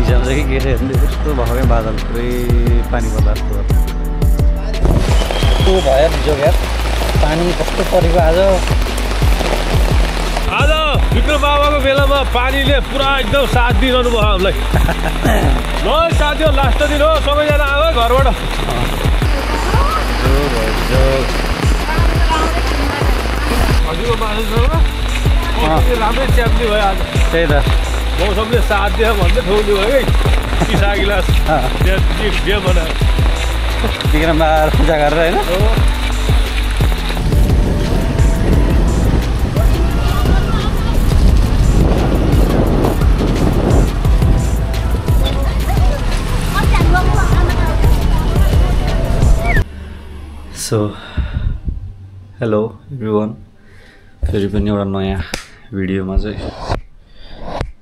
भिजाउँछ कि के हेर्नु यस्तो भएकै बादल पुरै पानी पर्ला जस्तो कस्तो भयो भिजो क्या पानी कस्तो परेको आज विक्रम बाबाको बेलामा पानीले पुरा एकदम साथ दिइरहनु भयो हामीलाई ल साथी हो लास्ट दिन हो सबैजना आयो घरबाट हजुरको मासुसँग राम्रै च्याप्ने भयो आज त्यही त मौसमले साथ दियो भन्दै ठोक्नु भयो है चिसा गिलास बिहे बनायो विक्रम बाबा पूजा गरेर होइन सो हेलो एभ्रिवान फेरि पनि एउटा नयाँ भिडियोमा चाहिँ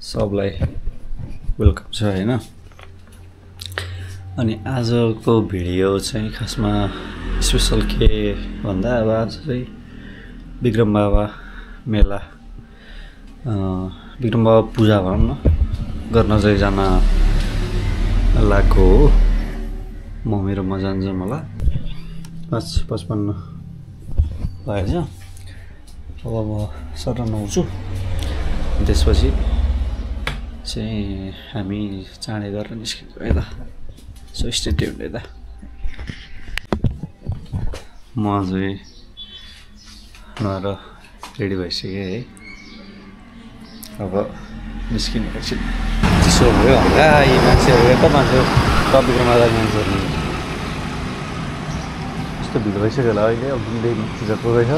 सबलाई वेलकम छ होइन अनि आजको भिडियो चाहिँ खासमा स्पेसल के भन्दा अब आज चाहिँ विक्रम बाबा मेला विक्रम बाबा पूजा भनौँ न गर्न चाहिँ जान लागेको हो म मेरोमा जान्छ मलाई 5:55 भएछ अब म सर नुहाउँछु त्यसपछि चाहिँ हामी चाँडै गरेर निस्किन्छ है त सो स्टे ट्युन्ड है त म चाहिँ नुहाएर रेडी भइसकेँ है अब निस्किने एकछिन चिसो भयो हल्का यी मान्छेहरू यता मान्छे विक्रममा जाने मान्छेहरू यस्तो भिड भइसक्यो होला अहिले अब जुन पूजा पुगेछ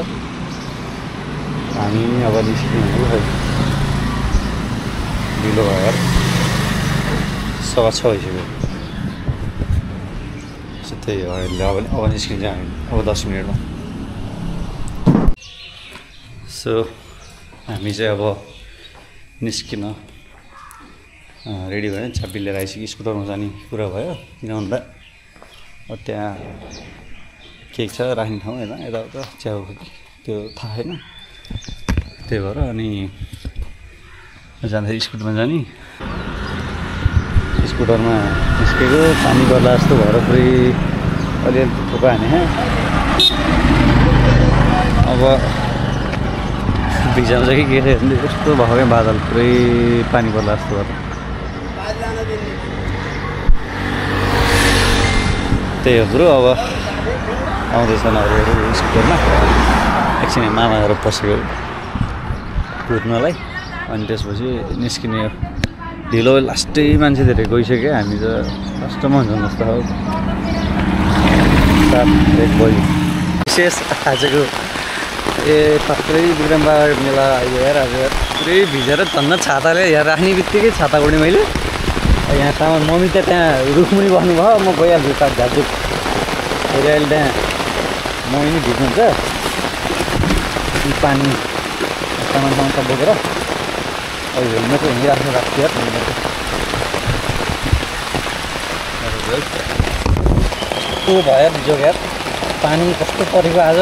हामी अब निस्किनु खै ढिलो भयो 6:15 भइसक्यो त्यही हो अहिले अब निस्किन्छ हामी अब 10 मिनटमा सो हामी चाहिँ अब निस्किन रेडी भयो चाबी लिएर आइसक्यो स्कुटरमा जाने कुरा भयो किन भन्दा अब त्यहाँ केक छ राख्ने ठाउँ होइन यताउता च्याउ त्यो थाहा छैन त्यही भएर अनि जाँदाखेरि स्कुटरमा जाने स्कुटरमा निस्केको पानी पर्ला जस्तो भएर पुरै अलिअलि थुक्पा हाने अब भिजाउँछ कि के हेर्नु यस्तो भएकै बादल पुरै पानी पर्ला जस्तो भएर त्यही हो कुरो अब आउँदैछ नहरू स्कुटरमा एकछिन मामाहरू पसेको कुद्नलाई अनि त्यसपछि निस्किने ढिलो लास्टै मान्छे धेरै गइसक्यो हामी त लास्टमा हुन्छौँ जस्तो हो 7-1 बजी विशेष आजको पात्रै विक्रम बाबा मेला आयो यार आज पुरै भिजेर धन्न छाताले यहाँ राख्ने बित्तिकै छाता उडेँ मैले यहाँ सामान मम्मी त त्यहाँ रुखमुनि बस्नुभयो म गइहाल्छु साथ झार्छु फेरि अहिले त्यहाँ मम्मी नि भिज्नुहुन्छ पानी सामान सब बोकेर अहिले हेलमेट हिँडिराख्नु राख्छु यार कस्तो भयो भिजो यार पानी कस्तो परेको आज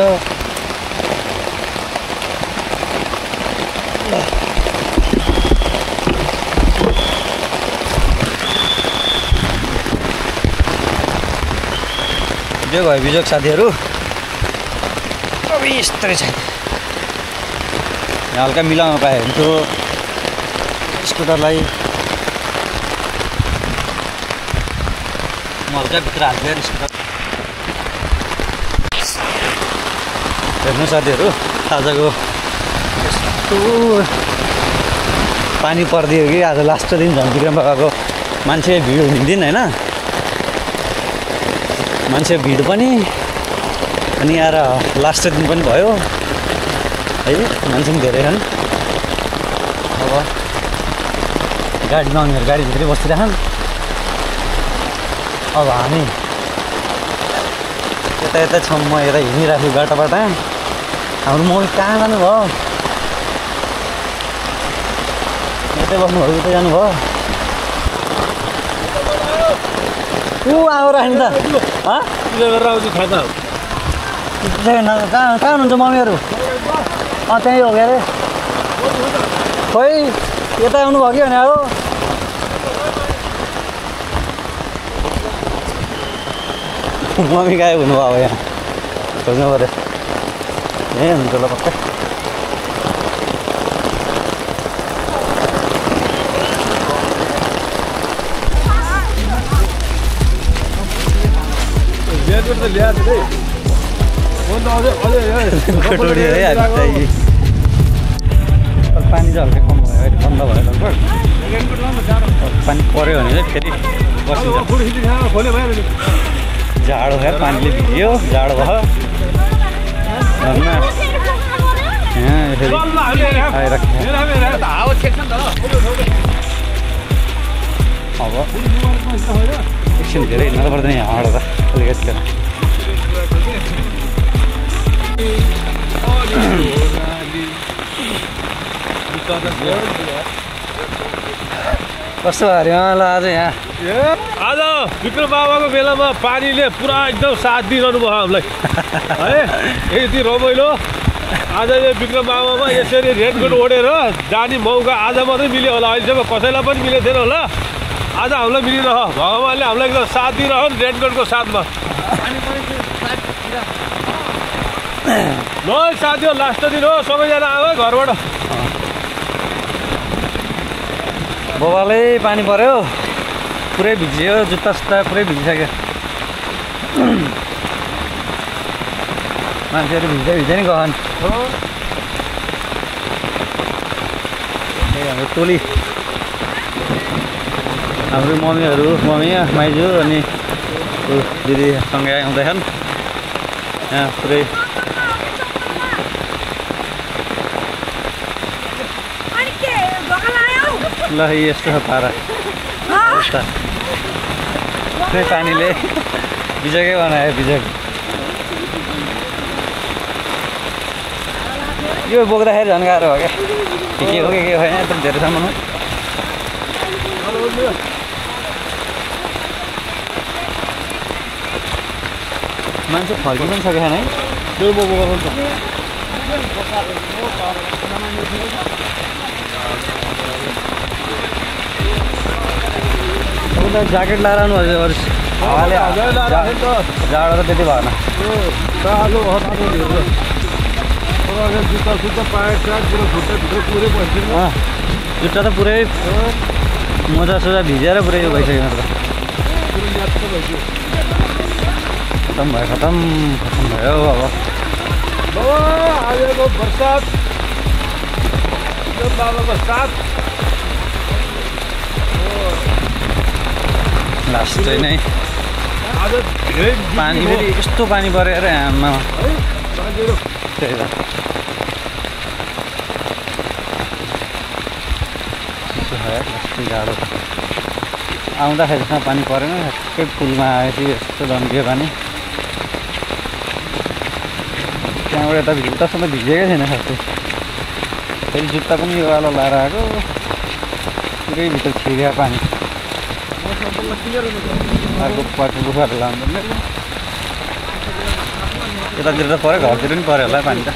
त्यो भयो बिजोग साथीहरू अब यस्तै छ यहाँ हल्का मिलाउन पाएँ हुन्थ्यो स्कुटरलाई म हल्का भित्र हाल्छु यार स्कुटर हेर्नु साथीहरू आजको यस्तो पानी परिदियो कि आज लास्ट दिन झन् विक्रम बाबाको मान्छे भिड हुने दिन होइन मान्छे भिड पनि अनि आएर लास्ट दिन पनि भयो है मान्छे पनि धेरै छन् अब गाडीमा आउनेहरू गाडीभित्रै बसिरहन् अब हामी यता छौँ म यता हिँडिराख्छु बाटाबाट हाम्रो मम्मी कहाँ जानुभयो यतै बस्नुभयो उतै जानुभयो ऊ आएर राख्नु त गरेर आउँछु खाता कहाँ हुनुहुन्छ मम्मीहरू त्यहीँ हो क्या अरे खोइ यता आउनुभयो कि भने अब मम्मी गायब हुनुभयो अब यहाँ खोज्नु पऱ्यो ए हुन्छ ल पक्का कटोरी है हामी पानी चाहिँ हल्का कम भयो अहिले बन्द भयो लगभग पानी पऱ्यो भने चाहिँ फेरि बसिन्छ जाडो भयो पानीले भिज्यो जाडो भयो घरमा यहाँ यसरी अब एकछिन धेरै हिँड्नु त पर्दैन यहाँबाट त अलिकति कस्तो भयो अरे ल आज यहाँ आज विक्रम बाबाको बेलामा पानीले पुरा एकदम साथ दिइरहनु भयो हामीलाई है यति रमाइलो आज यो विक्रम बाबामा यसरी रेनकोट ओढेर जाने मौका आज मात्रै मिल्यो होला अहिलेसम्म कसैलाई पनि मिलेको थिएन होला आज हामीलाई मिलिरह भगवान्ले हामीलाई एकदम साथ दिइरहनु रेनकोटको साथमा ल साथी हो लास्ट दिन हो सबैजना आयो घरबाट बोबालै पानी पऱ्यो पुरै भिज्यो जुत्ता सुत्ता पुरै भिजिसक्यो मान्छेहरू भिज्दै भिज्दै नि गहन हाम्रो टोली हाम्रो मम्मीहरू मम्मी माइजू अनि दिदीसँगै आउँदैछन् यहाँ पुरै ल यस्तो छ पारा पुरै पानीले भिजेकै बनायो भिजेको यो बोक्दाखेरि झन् गाह्रो हो क्या के हो के होइन एकदम धेरैसम्म मान्छे फर्किनु पनि सकेन है ज्याकेट लगाएर आउनु अरू हावाले जाडो त त्यति भएन जुत्ता त पुरै मोजा सोजा भिजेर पुरै यो भइसक्यो खतम भयो खतम भयो अब बर्सात लास्ट नै पानी फेरि यस्तो पानी पऱ्यो अरे आमा त्यही त जाडो आउँदाखेरि त्यसमा पानी परेन ठ्याक्कै पुलमा आएपछि यस्तो धम्कियो पानी त्यहाँबाट यता जुत्तासम्म भिजेकै छैन साँच्चै फेरि जुत्ता पनि यो वाला लाएर आएको पुरै भित्र छिर्या पानी अर्को पटको गुफाहरू लाउँदैन यतातिर त पऱ्यो घरतिर पनि पऱ्यो होला पानी त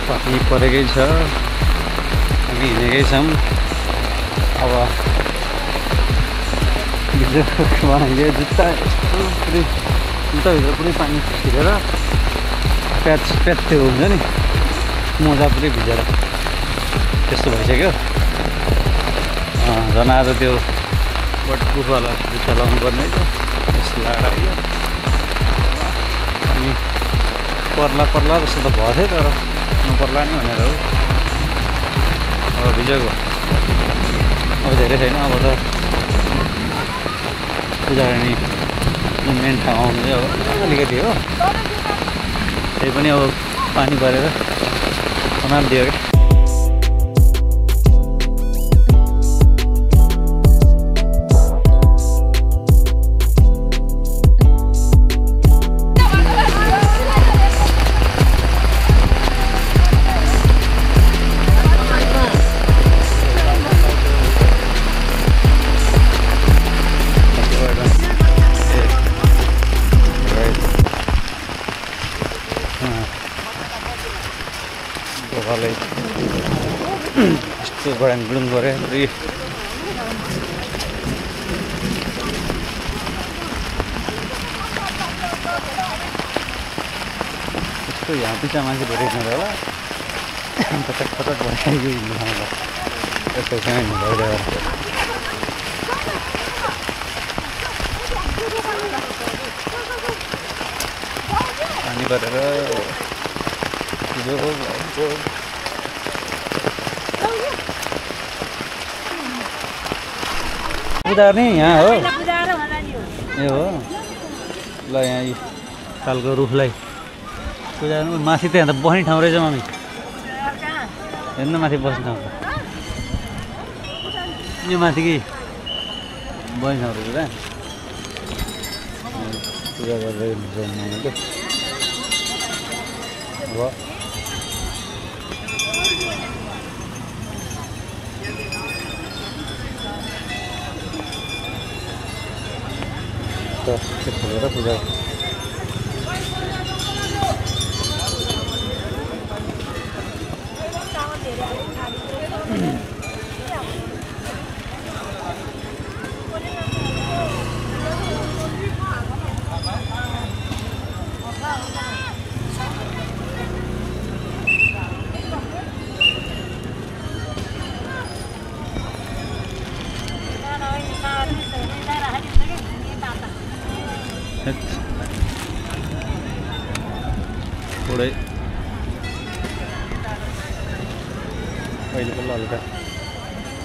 पानी परेकै छ हामी हिँडेकै छौँ अब बनाइदियो जुत्ता पुरै जुत्ताभित्र पुरै पानी छिरेर प्याच त्यो हुन्छ नि मोजा पुरै भिजेर त्यस्तो भइसक्यो झन् आज त्यो गुफाला जुत्ता लाउनु पर्ने त्यस्तो लगाएर आइयो अनि पर्ला जस्तो त भएको थियो तर नपर्ला नि भनेर हो अब भिजेको अब धेरै छैन अब त पूजा गर्ने मेन ठाउँ आउनु चाहिँ अब अलिकति हो त्यही पनि अब पानी परेर समातिदियो क्या घोडाङ गुडुङ गऱ्यो यस्तो यहाँ पिछा मान्छे धेरै हिँड्नु होला पटक पटक भइसक्यो हिँड्नु खानु यस्तोसँग हिँड्नु भयो पानी परेर पूजा गर्ने यहाँ हो ए हो ल यहाँ यी सालको रुखलाई पूजा गर्नु माथि त यहाँ त बस्ने ठाउँ रहेछ मम्मी हेर्नु माथि बस्ने ठाउँ यो माथि कि बस्ने ठाउँ रहेछ त पूजा गर्दै हुनुहुन्छ अब खोलेर पूजा थोरै अहिले पनि हल्का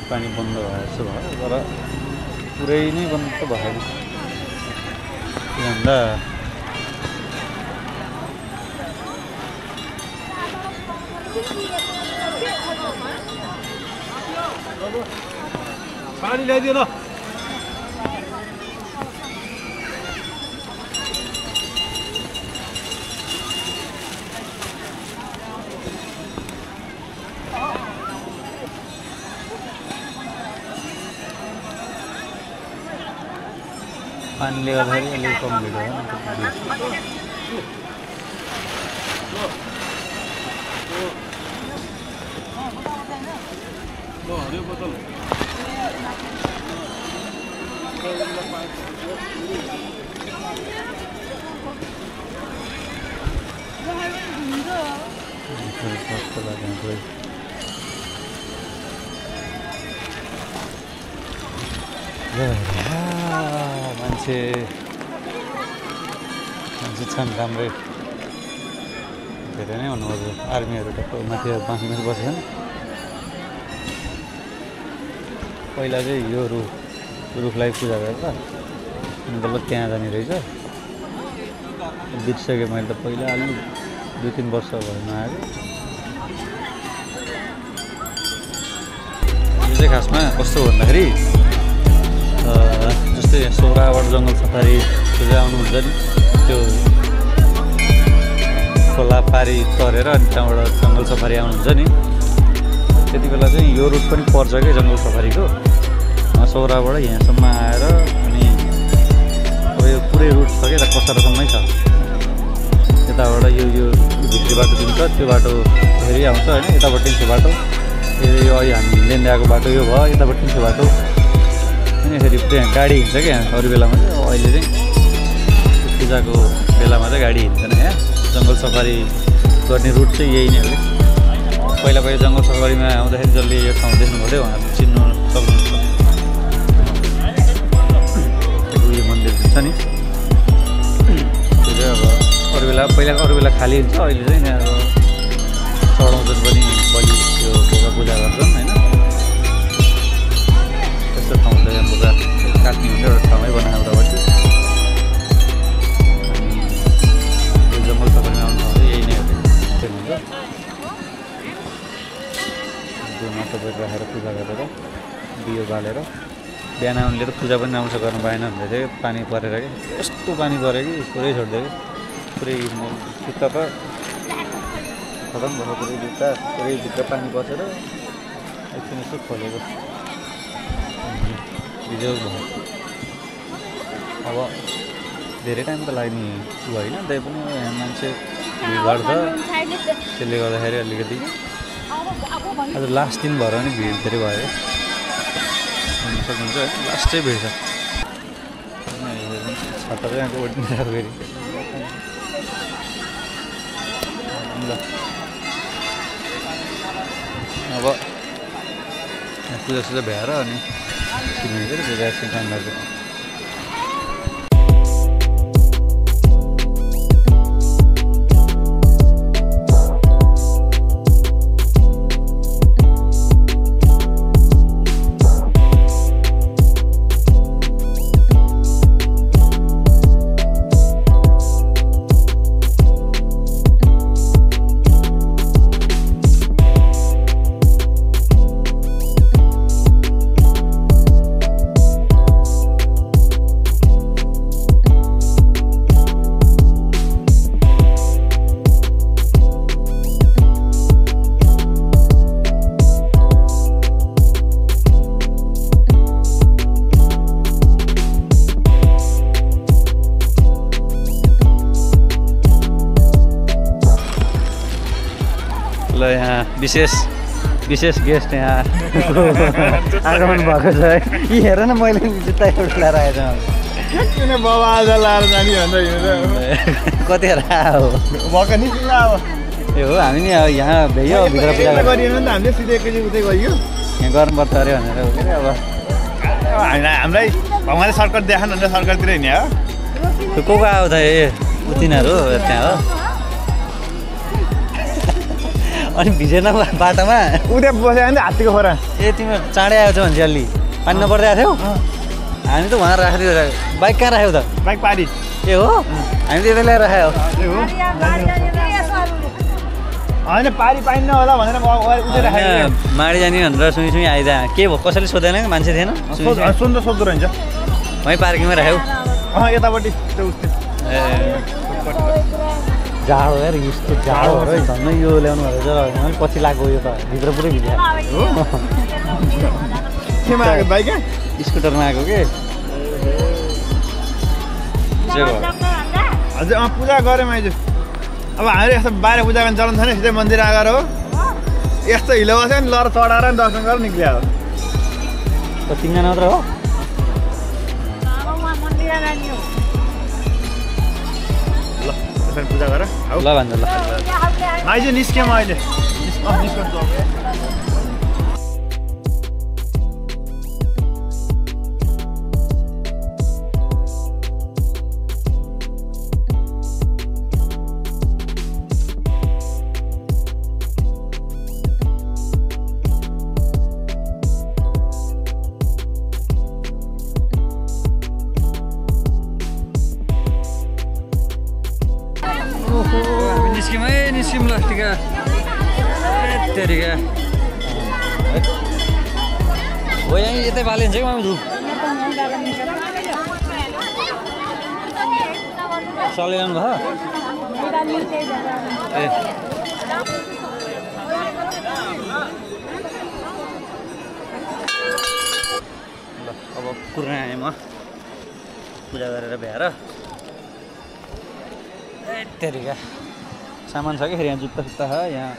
पानी बन्द भयो जस्तो भयो तर पुरै नै बन्द त भएन भन्दा पानी ल्याइदियो ल पानीले गर्दाखेरि अलिक कम्प्लिट भयो मान्छे छन् राम्रै धेरै नै हुनुपर्छ आर्मीहरू टक्क माथि माथि बस्छन् पहिला चाहिँ यो रुखलाई पूजा गरेर अनि बल्ल त्यहाँ जाने रहेछ बिर्सकेँ मैले त पहिला अलि 2-3 वर्ष भयो नआएको यो चाहिँ खासमा कस्तो भन्दाखेरि जस्तै सोह्राबाट जङ्गल सफारी पूजा आउनुहुन्छ नि त्यो खोला पारी तरेर अनि त्यहाँबाट जङ्गल सफारी आउनुहुन्छ नि त्यति बेला चाहिँ यो रुट पनि पर्छ क्या जङ्गल सफारीको सौराबाट यहाँसम्म आएर अनि अब यो पुरै रुट छ क्या कसारसम्मै छ यताबाट यो भित्री बाटो दिन्छ त्यो बाटो फेरि आउँछ होइन यताबाट त्यो बाटो फेरि यो हामी हिँड्दै ल्याएको बाटो यो भयो यताबाट त्यो बाटो अनि फेरि त्यहाँ गाडी हिँड्छ क्या अरू बेलामा चाहिँ अहिले चाहिँ पूजाको बेलामा चाहिँ गाडी हिँड्दैन यहाँ जङ्गल सफारी गर्ने रुट चाहिँ यही नै हो कि पहिला पहिला जङ्गल सफारीमा आउँदाखेरि जसले यो ठाउँ देख्नुभयो उहाँहरूले चिन्नु सक्नुहुन्छ यो मन्दिर छ नि त्यो चाहिँ अब अरू बेला खाली हुन्छ अहिले चाहिँ यहाँ अब चढाउँछन् पनि बलि त्यो ढोका पूजा गर्छन् होइन त्यस्तो ठाउँ छ यहाँ ढोका काट्ने हुन्छ एउटा ठाउँमै बनाएर उताबाट अनि यो जङ्गल सफारीमा आउनु ठाउँ चाहिँ यही नै हो त्यो हुन्छ त्यो माटो बोट राखेर पूजा गरेर बियो बालेर बिहान आउनेले त पूजा पनि राम्रोसँग गर्नु पाएन भन्दै थियो पानी परेर कि यस्तो पानी पऱ्यो कि पुरै छोडिदियो कि पुरै जुत्ता त खतम भयो पुरै जुत्ता पुरै भित्र पानी पसेर एकछिन यसो खोलेको भिडियो भयो अब धेरै टाइम त लाग्ने ऊ होइन त्यही पनि यहाँ मान्छे भिडभाड छ त्यसले गर्दाखेरि अलिकति आज लास्ट दिन भएर पनि भिड धेरै भयो सक्नुहुन्छ है लास्टै भिड छ छाता चाहिँ यहाँको ओडिन्छ फेरि ल अब पूजा सुजा भ्याएर अनि किन्नु चाहिँ पूजा एकछिन टाइम लाग्छ ल यहाँ विशेष गेस्ट यहाँ आगमन भएको छ है यी हेर न मैले जुत्ता एउटा ल्याएर आएछ किन बाबा आज लाएर जाने भनेर कतिखेर आयो भर्खर निस्किँदा अब ए हो हामी नि अब यहाँ भ्यायो भित्र पूजा गरिएन नि त हामीले सिधै एकैचोटि उतै गयो यहाँ गर्नुपर्छ अरे भनेर हो कि अब हामीलाई भगवान्ले सर्कट देखाउनु भनेर सर्कटतिर हिँड्ने हो को आयो त ए तिनीहरू त्यहाँ हो अनि भिजेन बाटोमा उता बस्यो भने हात्तीको खोरा ए तिम्रो चाँडै आएको छ भने अलि पानी नपर्दै आएको थियौ हामी त उहाँ राखिदियो बाइक कहाँ राख्यौ त बाइक पारी ए हो हामी त यता ल्याएर राख्यो होइन पारी पाइन्न होला भनेर उतै राखेको माडी जाने भनेर सुई आइदा के भयो कसैले सोधेन कि मान्छे थिएन सोध्दो रहन्छ वहीँ पार्किङमा राख्यौ यतापट्टि त्यो उस्तै ए जाडो यार यस्तो जाडो हो है झन् यो ल्याउनु भएको छ मैले पछि लाग्यो यो त भित्र पुरै भिज्यो केमा आएको बाइक स्कुटरमा आएको के हजुर पूजा गऱ्यौँ अहिले अब हामीले यस्तो बाहिर पूजा गर्ने चलन छैन सिधै मन्दिर आएर हो यस्तो हिलो बस्यो नि लर चढाएर नि दर्शन गरेर निक्लियो त 3 जना मात्र हो पूजा गर ल भन्छ ल आइज निस्क्यौँ अहिले निस्किम ल टिका तेरिका हो यहीँ यतै बालिन्छ कि मामी धुप चलिरहनु भयो ए ल अब कुर्न आएँ म पूजा गरेर भ्याएर तेरिका सामान छ कि फेरि यहाँ जुत्ता सुत्ता छ यहाँ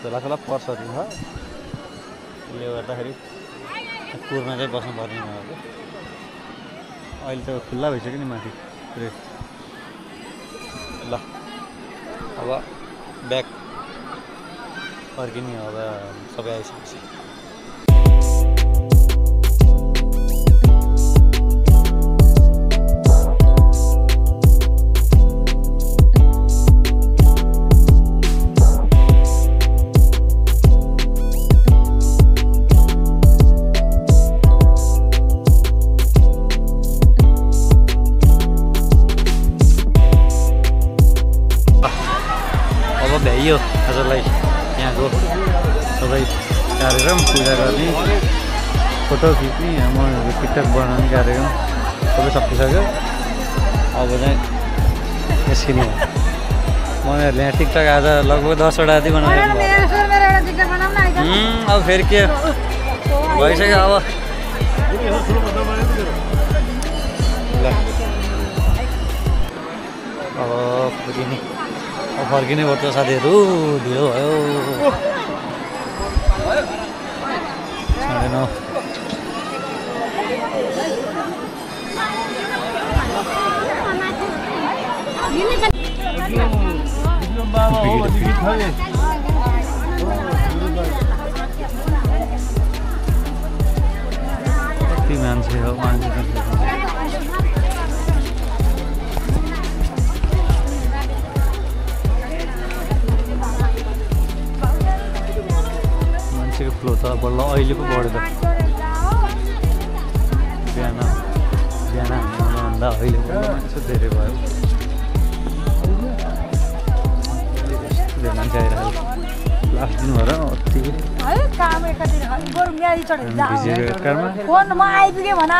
झोला खोला पर्सहरू छ त्यसले गर्दाखेरि कुर्न चाहिँ बस्नु पर्ने भयो कि अहिले त खुल्ला भइसक्यो नि माथि पुरै ल अब ब्याग फर्किने अब सबै आइसकेपछि भ्याइयो आजलाई यहाँको सबै कार्यक्रम पूजा गर्ने फोटो खिच्ने म टिकटक बनाउने कार्यक्रम सबै सकिसक्यो अब चाहिँ निस्किने हो मनीहरूले यहाँ टिकटक आज लगभग 10 वटा जति बनाउने अब फेरि के भइसक्यो अब ल अब पुगिने फर्किनै पर्छ साथीहरू ढिलो भयो छैनौँ। कति मान्छे हो मान्छे मान्छेको फ्लो त बल्ल अहिले पो बढ्यो त बिहान हामीभन्दा अहिले पो मान्छे धेरै भयो मान्छे आइरहेको लास्ट दिन भएर अति फोनमा आइपुग्यो भन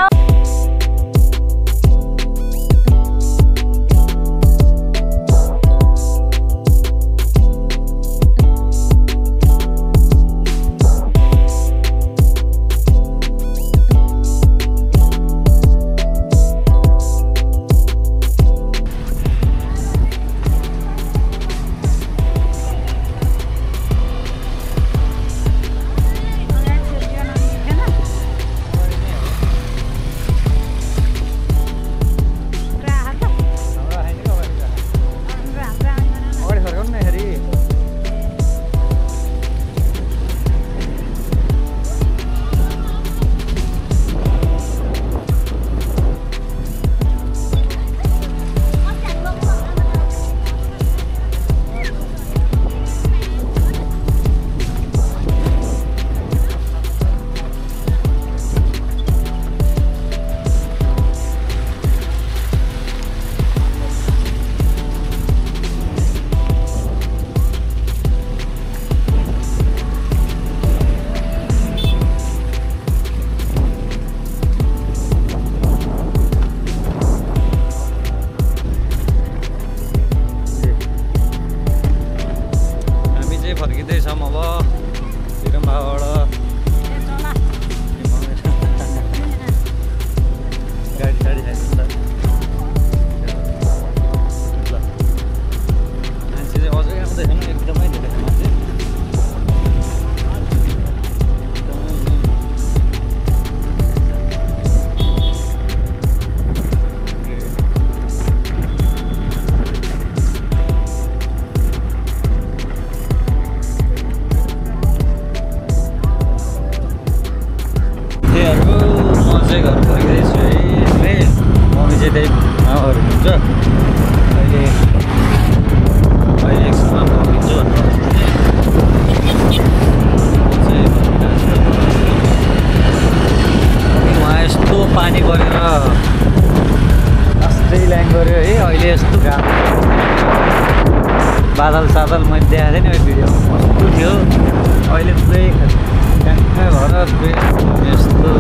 फर्किँदैछौँ अब बिक्रमबाबाट गाडी साडी खाइदिन्छ मान्छे चाहिँ अझै आउँदैछन् एकदमै धेरै मान्छे म चाहिँ घर फर्किँदैछु है मम्मी चाहिँ त्यही घुमाहरू हुन्छ अहिले एकछिनमा फर्किन्छु उहाँ यस्तो पानी परेर यस्तै ल्याङ गऱ्यो है अहिले यस्तो घाम बादल सादल मैले देखाएको थिएँ नि भिडियोमा कस्तो थियो अहिले पुरै ट्याङ्कै भएर यस्तो